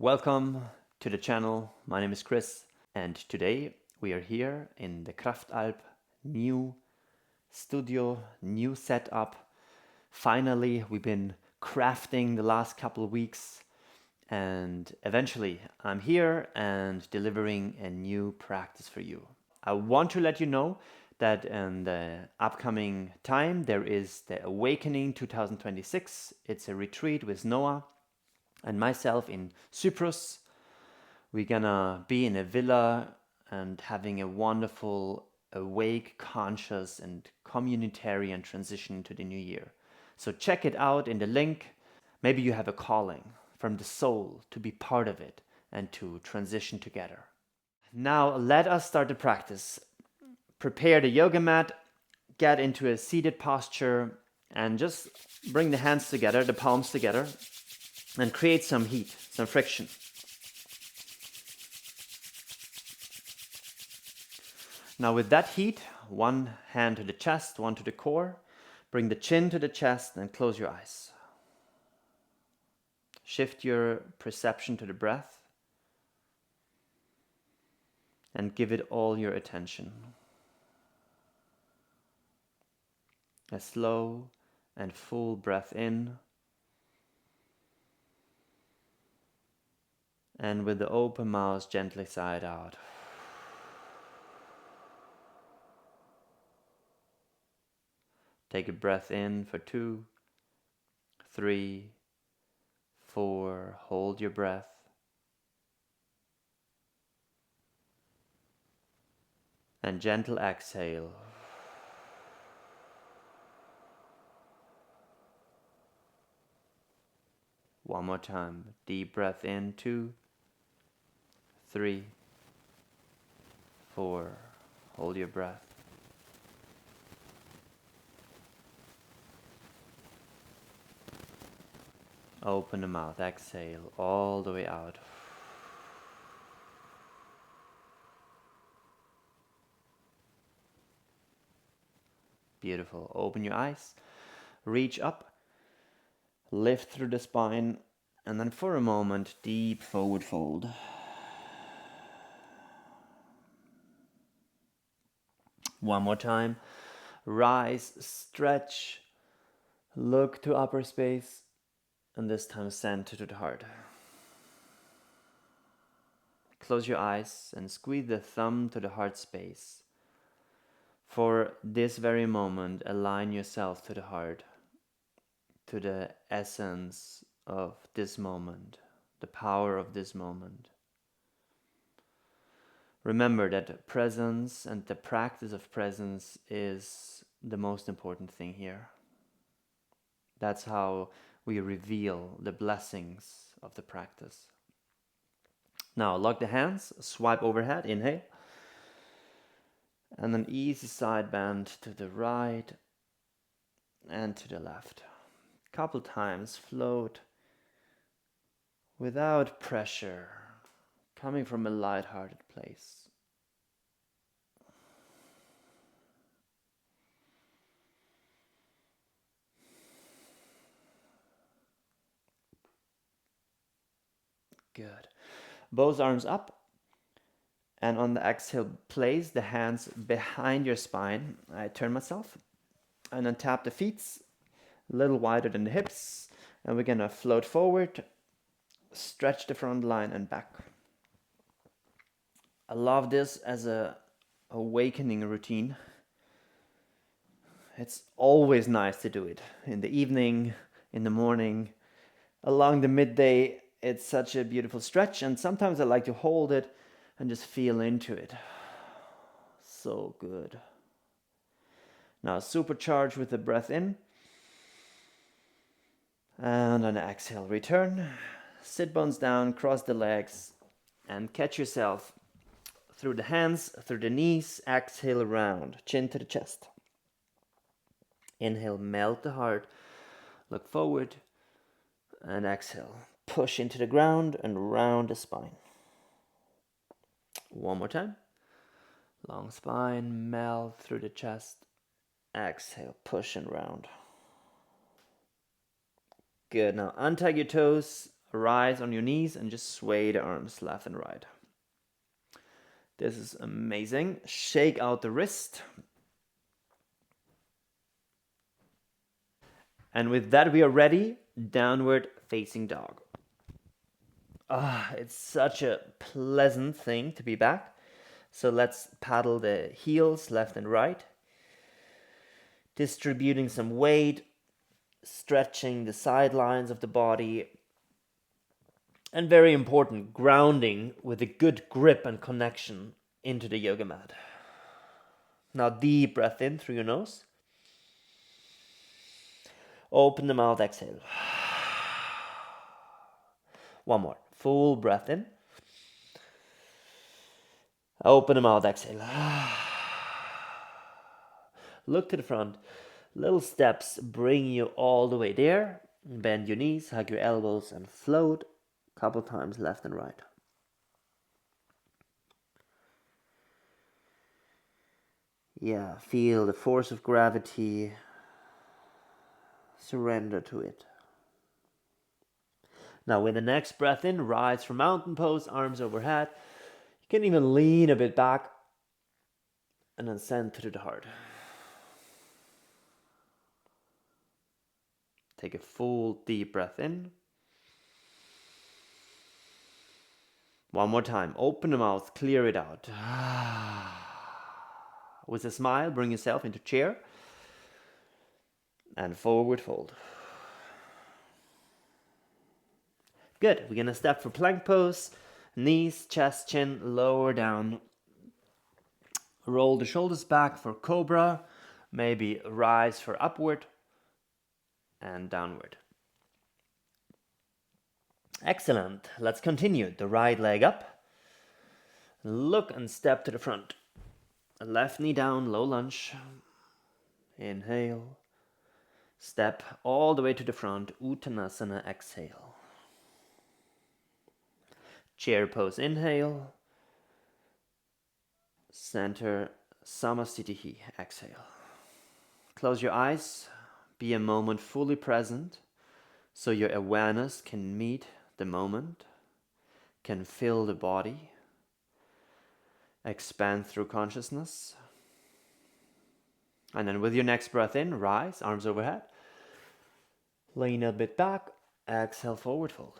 Welcome to the channel. My name is Chris, and today we are here in the Kraftalp new studio, new setup. Finally, we've been crafting the last couple of weeks, and eventually I'm here and delivering a new practice for you. I want to let you know that in the upcoming time there is the Awakening 2026. It's a retreat with Noah and myself in Cyprus. We're gonna be in a villa and having a wonderful, awake, conscious, and communitarian transition to the new year. So check it out in the link. Maybe you have a calling from the soul to be part of it and to transition together. Now let us start the practice. Prepare the yoga mat, get into a seated posture, and just bring the hands together, the palms together, and create some heat, some friction. Now with that heat, one hand to the chest, one to the core, bring the chin to the chest and close your eyes. Shift your perception to the breath and give it all your attention. A slow and full breath in, and with the open mouth gently sigh it out. Take a breath in for 2, 3, 4. Hold your breath. And gentle exhale. One more time. Deep breath in. 2, 3, 4. Hold your breath. Open the mouth. Exhale all the way out. Beautiful. Open your eyes. Reach up. Lift through the spine. And then for a moment, deep forward fold. One more time. Rise, stretch, look to upper space, and this time center to the heart. Close your eyes and squeeze the thumb to the heart space. For this very moment, align yourself to the heart, to the essence of this moment, the power of this moment. Remember that presence and the practice of presence is the most important thing here. That's how we reveal the blessings of the practice. Now lock the hands, swipe overhead, inhale. And an easy side bend to the right and to the left. Couple times float without pressure, coming from a light-hearted place. Good. Both arms up, and on the exhale, place the hands behind your spine. I turn myself, and then tap the feet a little wider than the hips, and we're gonna float forward, stretch the front line and back. I love this as a awakening routine. It's always nice to do it in the evening, in the morning, along the midday. It's such a beautiful stretch, and sometimes I like to hold it and just feel into it. So good. Now supercharge with the breath in. And on the exhale, return. Sit bones down, cross the legs, and catch yourself through the hands, through the knees. Exhale around, chin to the chest. Inhale, melt the heart. Look forward. And exhale, push into the ground and round the spine. One more time. Long spine, melt through the chest. Exhale, push and round. Good. Now untie your toes, rise on your knees and just sway the arms left and right. This is amazing. Shake out the wrist. And with that, we are ready. Downward facing dog. It's such a pleasant thing to be back. So let's paddle the heels left and right. Distributing some weight, stretching the sidelines of the body. And very important, grounding with a good grip and connection into the yoga mat. Now deep breath in through your nose. Open the mouth, exhale. One more. Full breath in. Open the mouth, exhale. Look to the front. Little steps bring you all the way there. Bend your knees, hug your elbows, and float a couple times left and right. Yeah, feel the force of gravity. Surrender to it. Now with the next breath in, rise from mountain pose, arms overhead. You can even lean a bit back and then send to the heart. Take a full deep breath in. One more time. Open the mouth, clear it out. With a smile, bring yourself into chair and forward fold. Good. We're going to step for plank pose. Knees, chest, chin, lower down. Roll the shoulders back for cobra. Maybe rise for upward and downward. Excellent. Let's continue. The right leg up. Look and step to the front. Left knee down, low lunge. Inhale. Step all the way to the front. Uttanasana, exhale. Chair pose, inhale. Center, Samasthiti, exhale. Close your eyes. Be a moment fully present so your awareness can meet the moment, can fill the body, expand through consciousness. And then with your next breath in, rise, arms overhead. Lean a bit back, exhale, forward fold.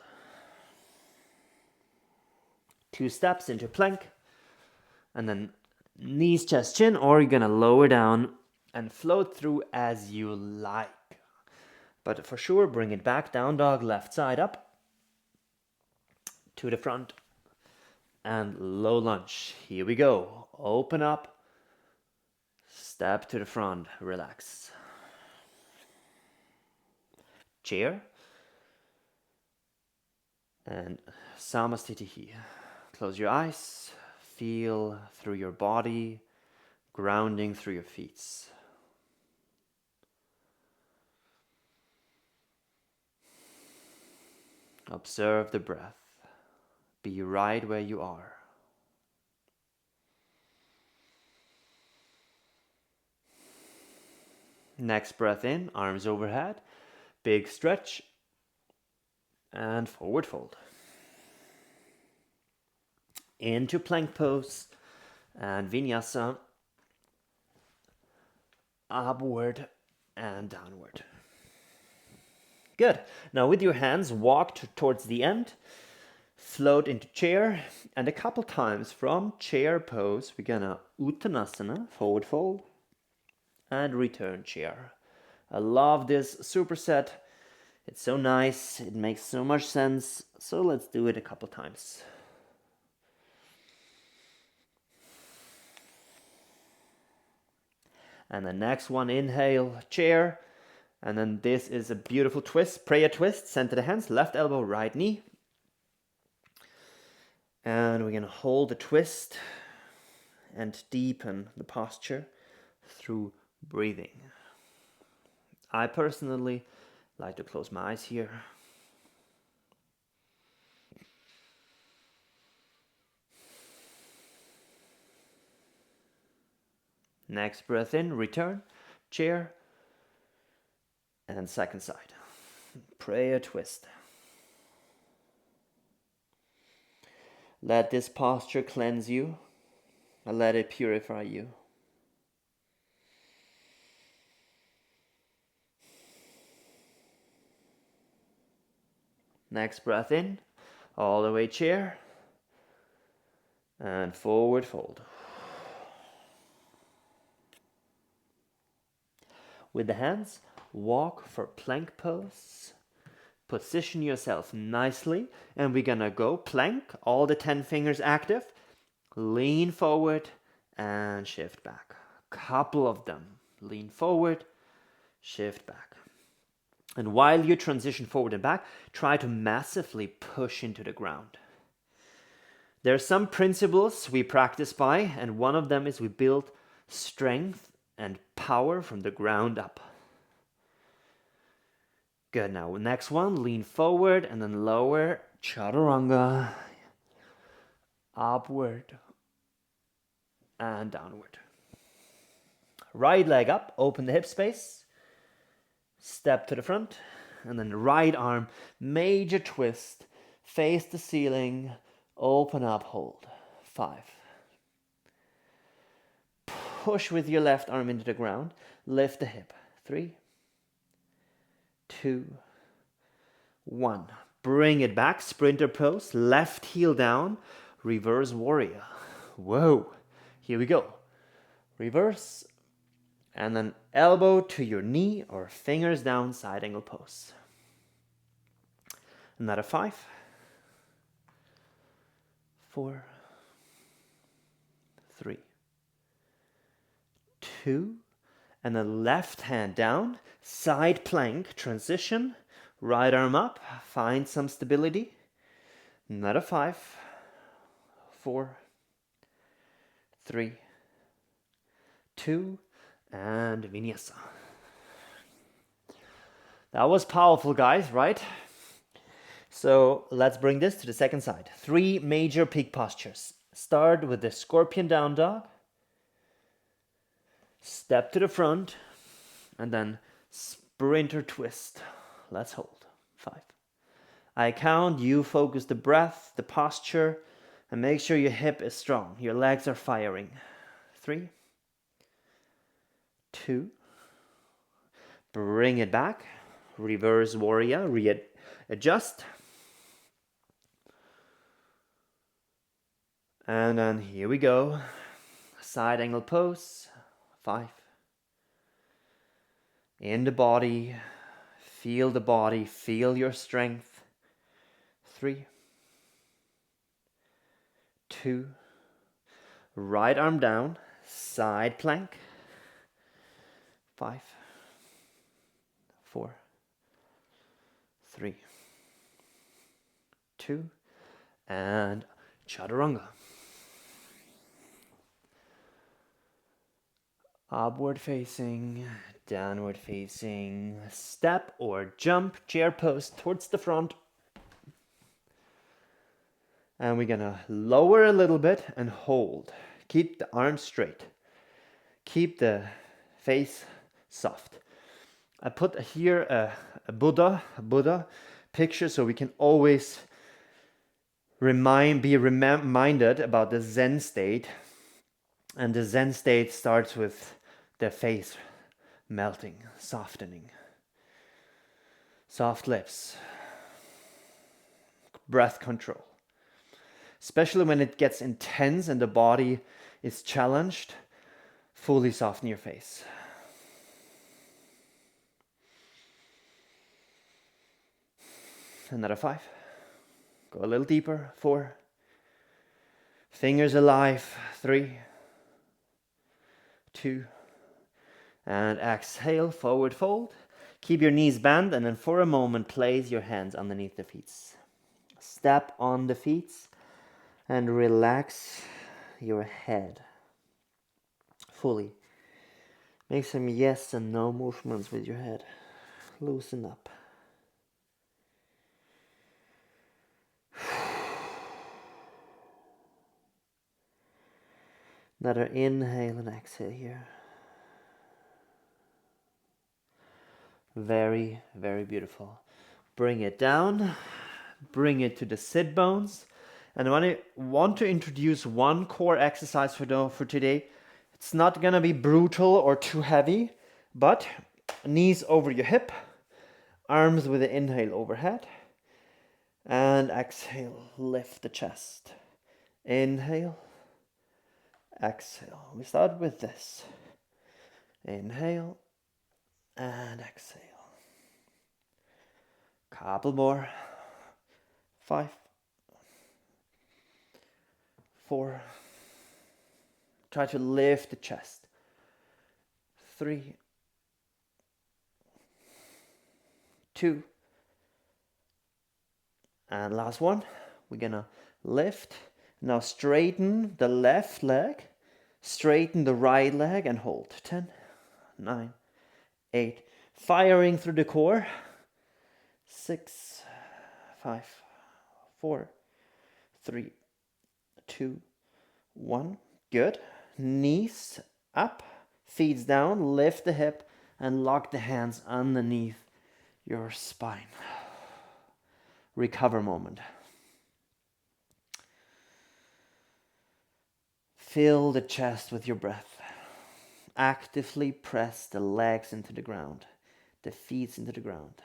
2 steps into plank, and then knees, chest, chin, or you're gonna lower down and float through as you like. But for sure, bring it back, down dog, left side up, to the front, and low lunge. Here we go. Open up, step to the front, relax. Chair, and Samasthiti. Close your eyes, feel through your body, grounding through your feet. Observe the breath. Be right where you are. Next breath in, arms overhead, big stretch, and forward fold. Into plank pose and vinyasa, upward and downward. Good. Now with your hands, walk towards the end, float into chair, and a couple times from chair pose, we're gonna Uttanasana, forward fold, and return chair. I love this superset. It's so nice. It makes so much sense. So let's do it a couple times. And the next one, inhale, chair. And then this is a beautiful twist, prayer twist. Center the hands, left elbow, right knee. And we're going to hold the twist and deepen the posture through breathing. I personally like to close my eyes here. Next breath in, return, chair, and second side. Prayer twist. Let this posture cleanse you and let it purify you. Next breath in, all the way chair, and forward fold. With the hands, walk for plank pose. Position yourself nicely, and we're gonna go plank, all the 10 fingers active. Lean forward and shift back. Couple of them. Lean forward, shift back. And while you transition forward and back, try to massively push into the ground. There are some principles we practice by, and one of them is we build strength and power from the ground up. Good, now next one, lean forward and then lower, chaturanga, upward and downward. Right leg up, open the hip space, step to the front, and then right arm, major twist, face the ceiling, open up, hold. 5. Push with your left arm into the ground, lift the hip. 3, 2, 1. Bring it back, sprinter pose, left heel down, reverse warrior. Whoa, here we go. Reverse, and then elbow to your knee or fingers down, side angle pose. Another 5, 4, 3, 2, and then left hand down, side plank, transition, right arm up, find some stability. Another 5, 4, 3, 2, and vinyasa. That was powerful, guys, right? So let's bring this to the second side. 3 major peak postures. Start with the scorpion down dog. Step to the front, and then sprinter twist. Let's hold. 5. I count, you focus the breath, the posture, and make sure your hip is strong. Your legs are firing. 3, 2, bring it back. Reverse warrior, readjust. And then here we go. Side angle pose. 5. In the body, feel your strength. 3, 2, right arm down, side plank. 5, 4, 3, 2, and chaturanga. Upward facing, downward facing, step or jump, chair pose towards the front. And we're gonna lower a little bit and hold. Keep the arms straight. Keep the face soft. I put here a Buddha picture so we can always be reminded about the Zen state. And the Zen state starts with the face melting, softening. Soft lips. Breath control. Especially when it gets intense and the body is challenged, fully soften your face. Another 5. Go a little deeper. 4. Fingers alive. 3, 2, and exhale, forward fold. Keep your knees bent, and then for a moment, place your hands underneath the feet. Step on the feet and relax your head fully. Make some yes and no movements with your head. Loosen up. Another inhale and exhale here. Very, very beautiful. Bring it down. Bring it to the sit bones. And I want to introduce one core exercise for today. It's not gonna be brutal or too heavy, but knees over your hip, arms with the inhale overhead, and exhale, lift the chest. Inhale, exhale. We start with this. Inhale and exhale. Couple more. 5, 4. Try to lift the chest. 3, 2. And last one. We're gonna lift. Now straighten the left leg. Straighten the right leg and hold. 10, 9, 8. Firing through the core. 6, 5, 4, 3, 2, 1. Good. Knees up, feet down, lift the hip and lock the hands underneath your spine. Recover moment. Fill the chest with your breath. Actively press the legs into the ground, the feet into the ground.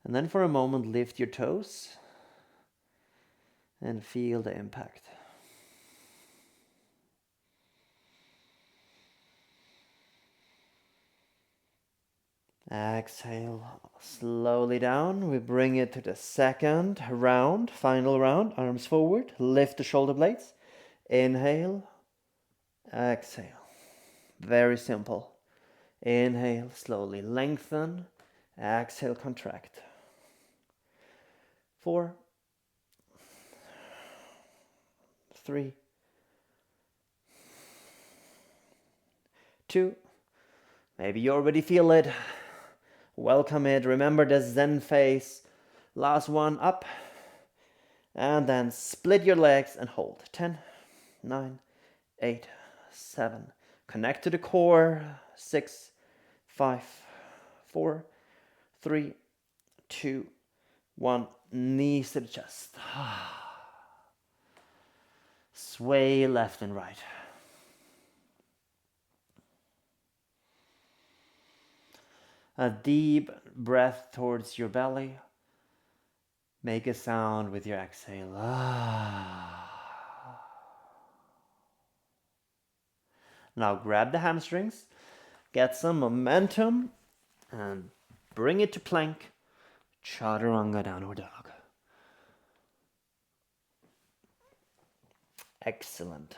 And then for a moment, lift your toes and feel the impact. Exhale slowly down. We bring it to the second round, final round. Arms forward, lift the shoulder blades. Inhale, exhale. Very simple. Inhale, slowly lengthen. Exhale, contract. 4, 3, 2. Maybe you already feel it. Welcome it. Remember the Zen face. Last one, up. And then split your legs and hold. 10, 9, 8, 7. Connect to the core. 6, 5, 4, 3, 2, 1. Knees to the chest. Sway left and right. A deep breath towards your belly. Make a sound with your exhale. Now grab the hamstrings, get some momentum, and bring it to plank. Chaturanga, downward dog. Excellent.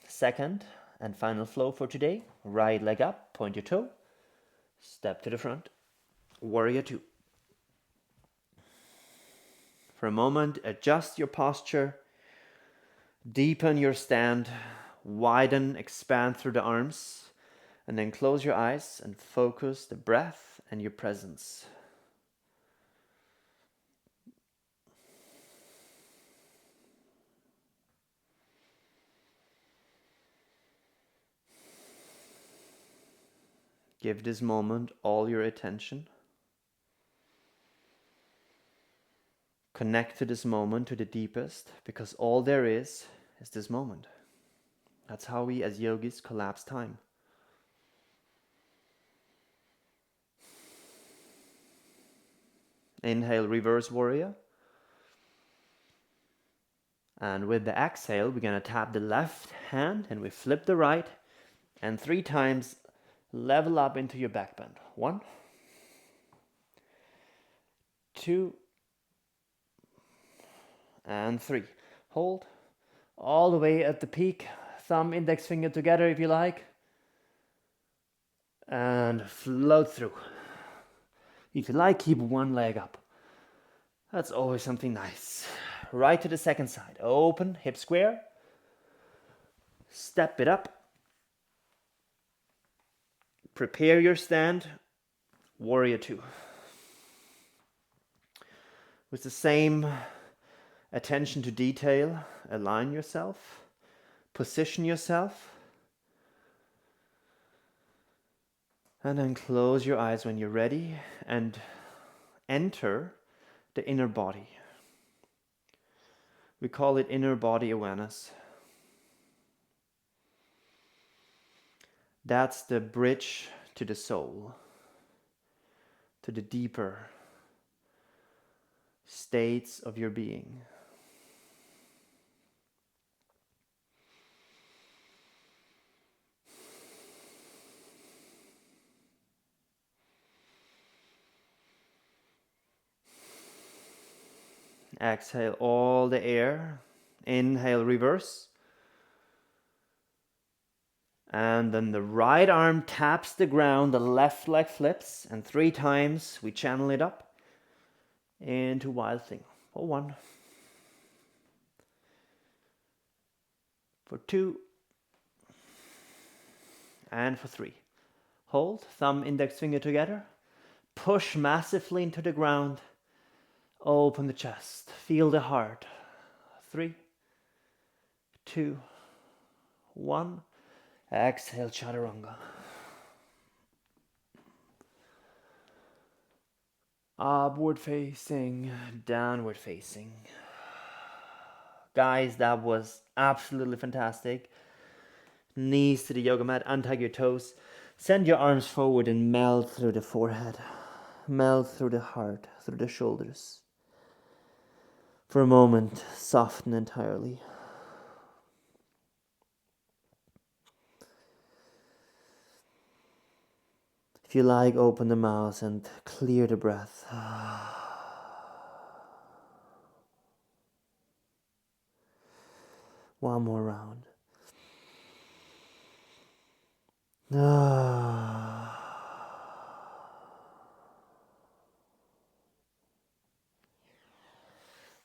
Second and final flow for today. Right leg up, point your toe. Step to the front. Warrior 2. For a moment, adjust your posture. Deepen your stand. Widen, expand through the arms. And then close your eyes and focus the breath and your presence. Give this moment all your attention. Connect to this moment to the deepest, because all there is this moment. That's how we as yogis collapse time. Inhale, reverse warrior. And with the exhale, we're going to tap the left hand and we flip the right. And 3 times level up into your back bend. 1, 2, and 3. Hold all the way at the peak. Thumb, index finger together if you like. And float through. If you like, keep one leg up. That's always something nice. Right to the second side. Open, hip square. Step it up. Prepare your stand. Warrior 2. With the same attention to detail, align yourself. Position yourself. And then close your eyes when you're ready and enter the inner body. We call it inner body awareness. That's the bridge to the soul, to the deeper states of your being. Exhale all the air. Inhale, reverse. And then the right arm taps the ground, the left leg flips, and 3 times we channel it up into Wild Thing. For 1. For 2. And for 3. Hold, thumb, index finger together. Push massively into the ground. Open the chest. Feel the heart. 3, 2, 1. Exhale, chaturanga. Upward facing, downward facing. Guys, that was absolutely fantastic. Knees to the yoga mat, untag your toes. Send your arms forward and melt through the forehead. Melt through the heart, through the shoulders. For a moment, soften entirely. If you like, open the mouth and clear the breath. One more round.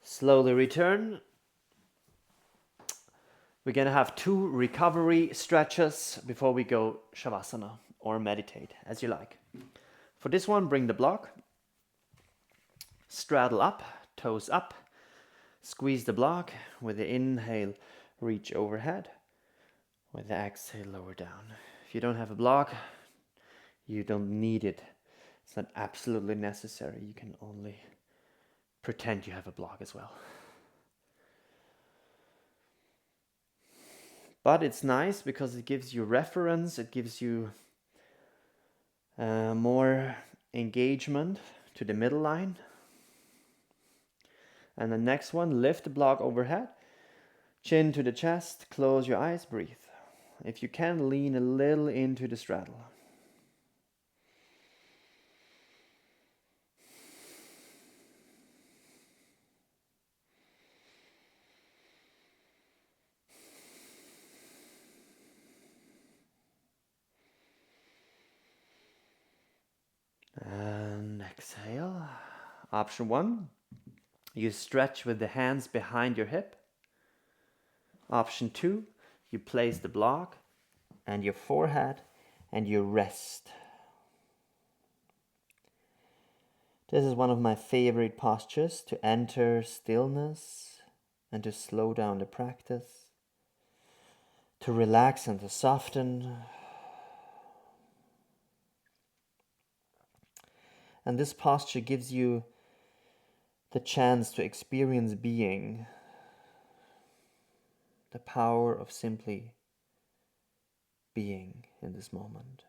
Slowly return. We're going to have 2 recovery stretches before we go Shavasana or meditate, as you like. For this one, bring the block. Straddle up, toes up. Squeeze the block. With the inhale, reach overhead. With the exhale, lower down. If you don't have a block, you don't need it. It's not absolutely necessary. You can only pretend you have a block as well. But it's nice because it gives you reference, it gives you more engagement to the middle line. And the next one, lift the block overhead, chin to the chest, close your eyes, breathe. If you can, lean a little into the straddle. And exhale. Option 1, you stretch with the hands behind your hip. Option 2, you place the block and your forehead and you rest. This is one of my favorite postures to enter stillness and to slow down the practice, to relax and to soften. And this posture gives you the chance to experience being, the power of simply being in this moment,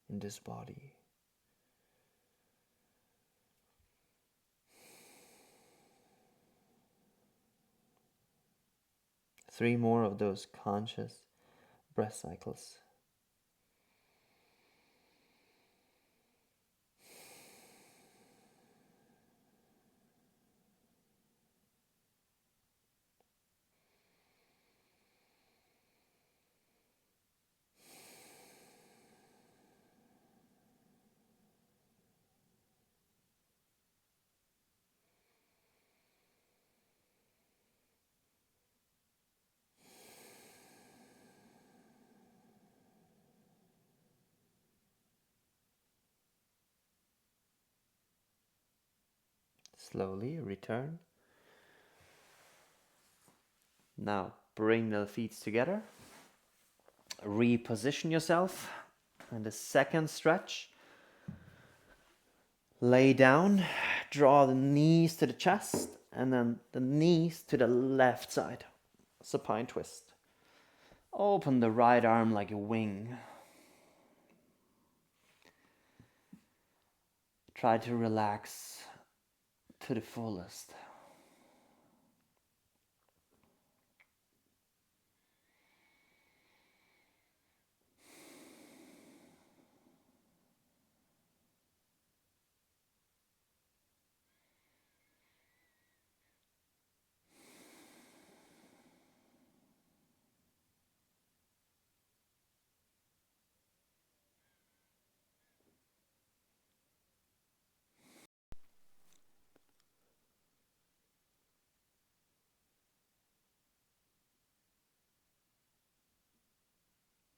in this body. Three more of those conscious breath cycles. Slowly return. Now bring the feet together. Reposition yourself. And the second stretch. Lay down. Draw the knees to the chest And then the knees to the left side. Supine twist. Open the right arm like a wing. Try to relax to the fullest.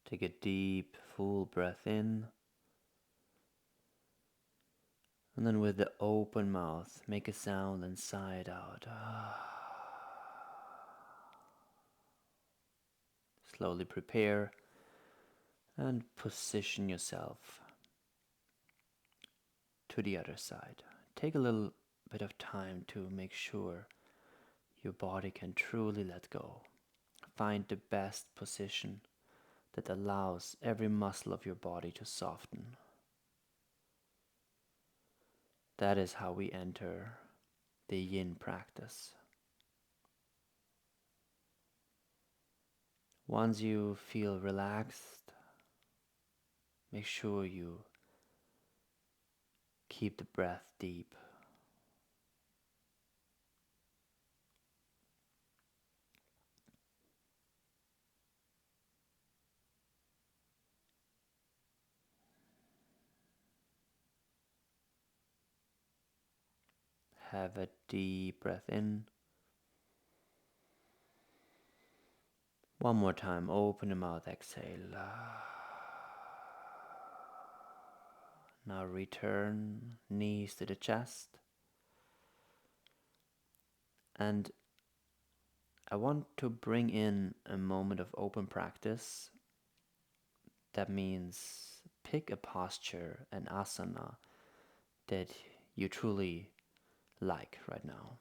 Take a deep, full breath in. And then with the open mouth, make a sound and sigh it out. Slowly prepare and position yourself to the other side. Take a little bit of time to make sure your body can truly let go. Find the best position that allows every muscle of your body to soften. That is how we enter the yin practice. Once you feel relaxed, make sure you keep the breath deep. Have a deep breath in. One more time, open your mouth, exhale. Now return, knees to the chest. And I want to bring in a moment of open practice. That means pick a posture, an asana, that you truly like right now.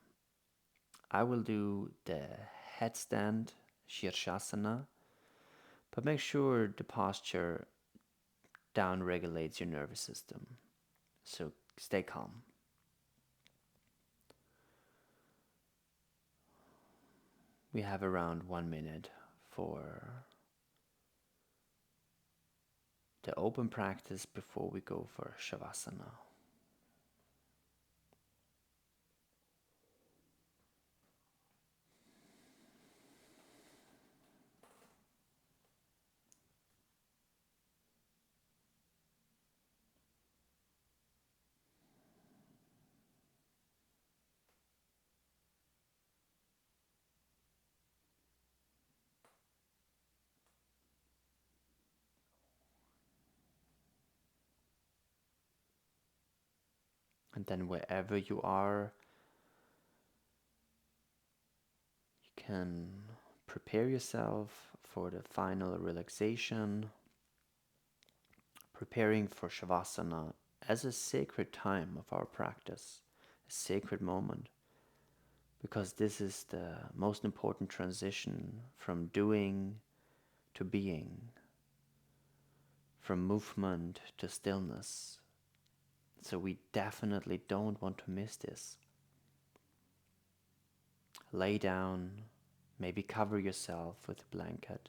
I will do the headstand, Shavasana, but make sure the posture down regulates your nervous system. So stay calm. We have around 1 minute for the open practice before we go for Shavasana. And then wherever you are, you can prepare yourself for the final relaxation, preparing for Shavasana as a sacred time of our practice, a sacred moment, because this is the most important transition from doing to being, from movement to stillness. So we definitely don't want to miss this. Lay down, maybe cover yourself with a blanket.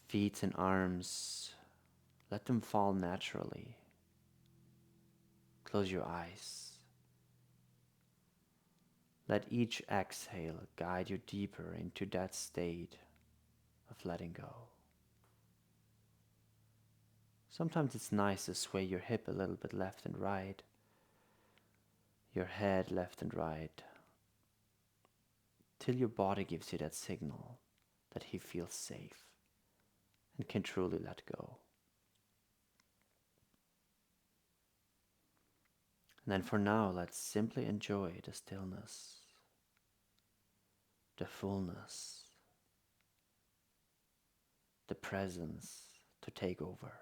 Feet and arms, let them fall naturally. Close your eyes. Let each exhale guide you deeper into that state of letting go. Sometimes it's nice to sway your hip a little bit left and right, your head left and right, till your body gives you that signal that he feels safe and can truly let go. And then for now, let's simply enjoy the stillness, the fullness, the presence to take over.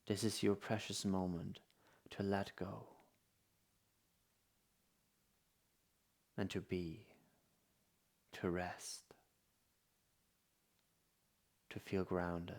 This is your precious moment to let go, and to be, to rest, to feel grounded.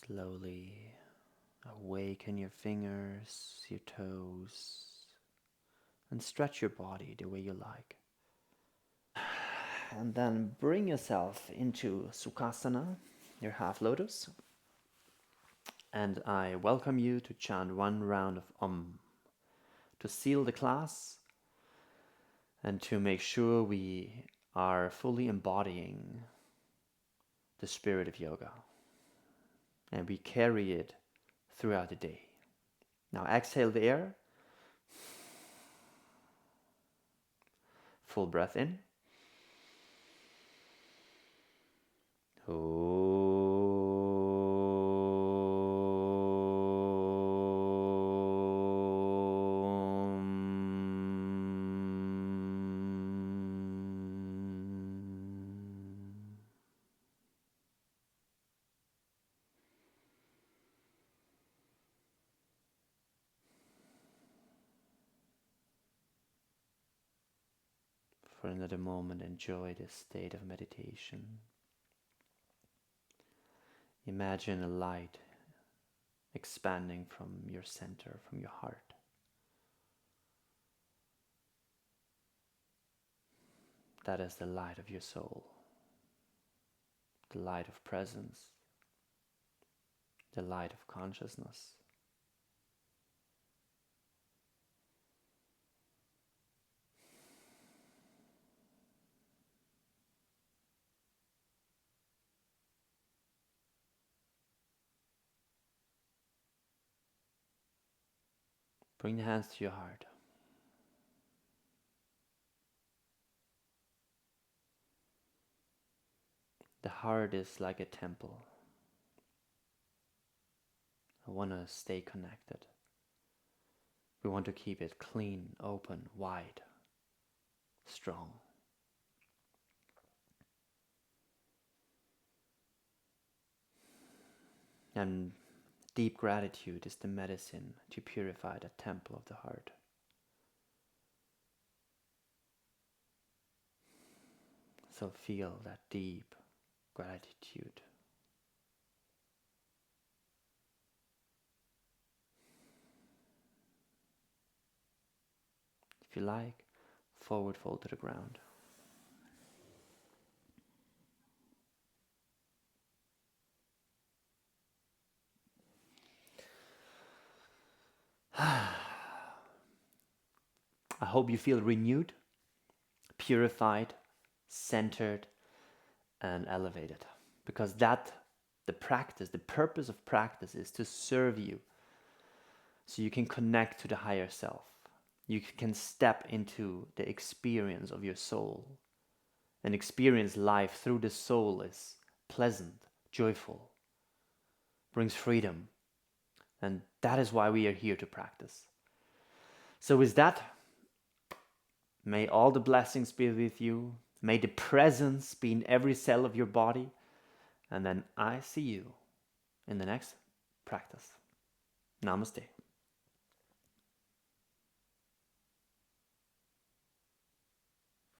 Slowly awaken your fingers, your toes, and stretch your body the way you like. And then bring yourself into Sukhasana, your half lotus. And I welcome you to chant one round of Om to seal the class and to make sure we are fully embodying the spirit of yoga. And we carry it throughout the day. Now exhale the air. Full breath in. For another moment, enjoy this state of meditation. Imagine a light expanding from your center, from your heart. That is the light of your soul, the light of presence, the light of consciousness. Bring the hands to your heart. The heart is like a temple. I want to stay connected. We want to keep it clean, open, wide, strong. And deep gratitude is the medicine to purify the temple of the heart. So feel that deep gratitude. If you like, forward fold to the ground. I hope you feel renewed, purified, centered, and elevated. Because the purpose of practice is to serve you so you can connect to the higher self. You can step into the experience of your soul and experience life through the soul is pleasant, joyful, brings freedom. And that is why we are here to practice. So with that, may all the blessings be with you. May the presence be in every cell of your body. And then I see you in the next practice. Namaste.